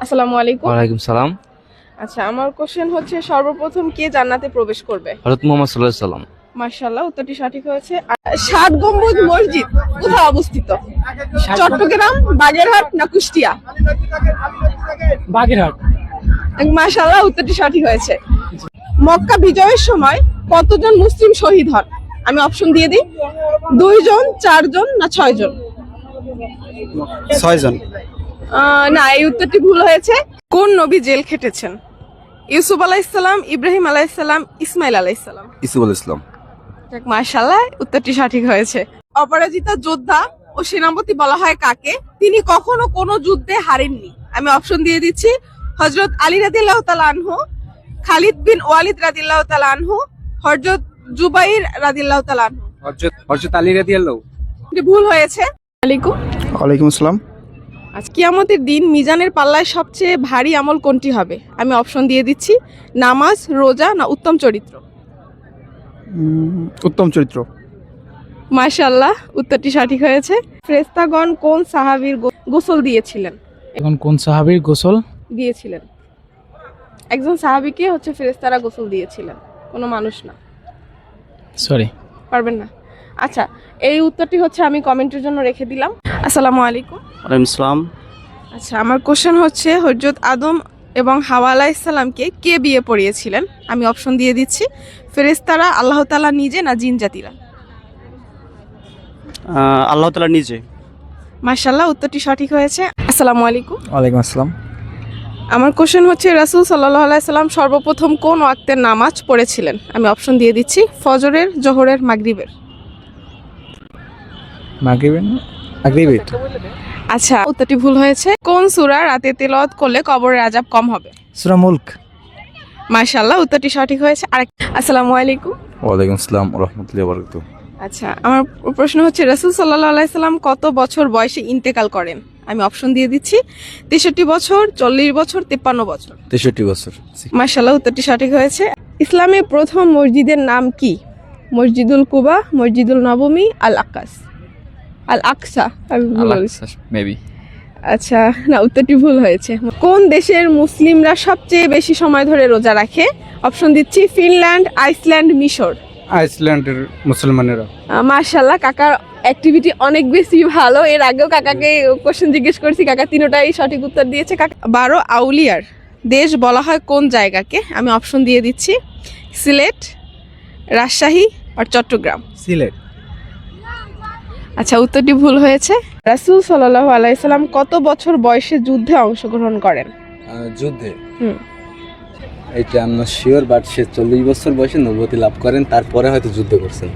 আসসালামু আলাইকুম। ওয়ালাইকুম সালাম। আচ্ছা, আমার কোশ্চেন হচ্ছে সর্বপ্রথম কে জান্নাতে প্রবেশ করবে? হযরত মুহাম্মদ সাল্লাল্লাহু আলাইহি সাল্লাম। মাশাআল্লাহ, উত্তরটি সঠিক হয়েছে। ষাট গম্বুজ মসজিদ কোথায় অবস্থিত? চট্টগ্রাম, বাগেরহাট না কুষ্টিয়া? বাগেরহাট। মাশাআল্লাহ, উত্তরটি সঠিক হয়েছে। মক্কা বিজয়ের সময় কতজন মুসলিম শহীদ হন? আমি অপশন দিয়ে দিই, 2 জন, 4 জন না 6 জন? 6 জন। না, এই উত্তরটি ভুল হয়েছে। কোন নবী জেল খেটেছেন? ইউসুফ আলাইহিসসালাম, ইব্রাহিম আলাইহিসসালাম, ইসমাইল আলাইহিসসালাম? ইসুফ আলাইহিস সালাম। মাশাআল্লাহ, উত্তরটি সঠিক হয়েছে। অপরাজিতা যোদ্ধা ও সেনাপতি বলা হয় কাকে? তিনি কখনো কোনো যুদ্ধে হারেননি। আমি অপশন দিয়ে দিচ্ছি, হযরত আলী রাদিয়াল্লাহু তাআলা আনহু, খালিদ বিন ওয়ালিদ রাদিয়াল্লাহু তাআলা আনহু, হযরত জুবাইর রাদিয়াল্লাহু তাআলা আনহু। হযরত আলী রাদিয়াল্লাহু। এটি ভুল হয়েছে। আলাইকুম। ওয়ালাইকুম আসসালাম। আজ কিয়ামতের দিন মিজানের পাল্লায় সবচেয়ে ভারী আমল কোনটি হবে? আমি অপশন দিয়ে দিচ্ছি, নামাজ, রোজা না উত্তম চরিত্র? উত্তম চরিত্র। মাশাআল্লাহ, উত্তরটি সঠিক হয়েছে। ফেরেশতাগণ কোন সাহাবীর গোসল দিয়েছিলেন? এখন কোন সাহাবীর গোসল দিয়েছিলেন? একজন সাহাবীকে হচ্ছে ফেরেশতারা গোসল দিয়েছিলেন, কোনো মানুষ না। সরি পারবেন না? আচ্ছা, এই উত্তরটি হচ্ছে আমি কমেন্টের জন্য রেখে দিলাম। আসসালামু আলাইকুম। ওয়ালাইকুম সালাম। আচ্ছা, আমার কোশ্চেন হচ্ছে হযরত আদম এবং হাওয়া আলাইহিস সালামকে কে বিয়ে পড়িয়েছিলেন? আমি অপশন দিয়ে দিচ্ছি, ফেরেশতারা, আল্লাহ তাআলা নিজে না জিন জাতিরা? আল্লাহ তাআলা নিজে। মাশাআল্লাহ, উত্তরটি সঠিক হয়েছে। আসসালামু আলাইকুম। ওয়ালাইকুম আসসালাম। আমার কোশ্চেন হচ্ছে রাসূল সাল্লাল্লাহু আলাইহি সাল্লাম সর্বপ্রথম কোন ওয়াক্তের নামাজ পড়েছিলেন? আমি অপশন দিয়ে দিচ্ছি, ফজরের, জোহরের, মাগরিবের? মাগরিবের। আচ্ছা, উত্তরটি ভুল হয়েছে। কোন সূরা রাতে তেলাওয়াত করলে কবরের আযাব কম হবে? সূরা মুলক। মাশাআল্লাহ, উত্তরটি সঠিক হয়েছে। আসসালামু আলাইকুম। ওয়ালাইকুম আসসালাম ওয়া রাহমাতুল্লাহি ওয়া বারাকাতুহু। আচ্ছা, আমার প্রশ্ন হচ্ছে রাসূল সাল্লাল্লাহু আলাইহি সাল্লাম কত বছর বয়সে ইন্তেকাল করেন? আমি অপশন দিয়ে দিচ্ছি, 63 বছর, 40 বছর, 53 বছর? 63 বছর। মাশাআল্লাহ, উত্তরটি সঠিক হয়েছে। ইসলামের প্রথম মসজিদের নাম কি? মসজিদুল কুবা, মসজিদুল নবমী, আল আকসা? আমি ভুল বলেছি। মেবি। আচ্ছা, না, উত্তরটি ভুল হয়েছে। কোন দেশের মুসলিমরা সবচেয়ে বেশি সময় ধরে রোজা রাখে? অপশন দিচ্ছি, ফিনল্যান্ড, আইসল্যান্ড, মিশর? আইসল্যান্ডের মুসলমানেরা। মাশাআল্লাহ, কাকার অ্যাক্টিভিটি অনেক বেশি ভালো। এর আগেও কাকাকে কোশ্চেন জিজ্ঞেস করেছি, কাকা তিনটাই সঠিক উত্তর দিয়েছে। কাকা 12 আউলিয়ার দেশ বলা হয় কোন জায়গাকে? আমি অপশন দিয়ে দিচ্ছি, সিলেট, রাজশাহী আর চট্টগ্রাম? সিলেট। আচ্ছা, উত্তরটি ভুল হয়েছে। রাসূল সাল্লাল্লাহু আলাইহি সাল্লাম কত বছর বয়সে যুদ্ধে অংশগ্রহণ করেন? যুদ্ধে হুম এটা আমরা শিওর, বাট সে 40 বছর বয়সে নবুয়তি লাভ করেন, তারপরে হয়তো যুদ্ধ করছেন।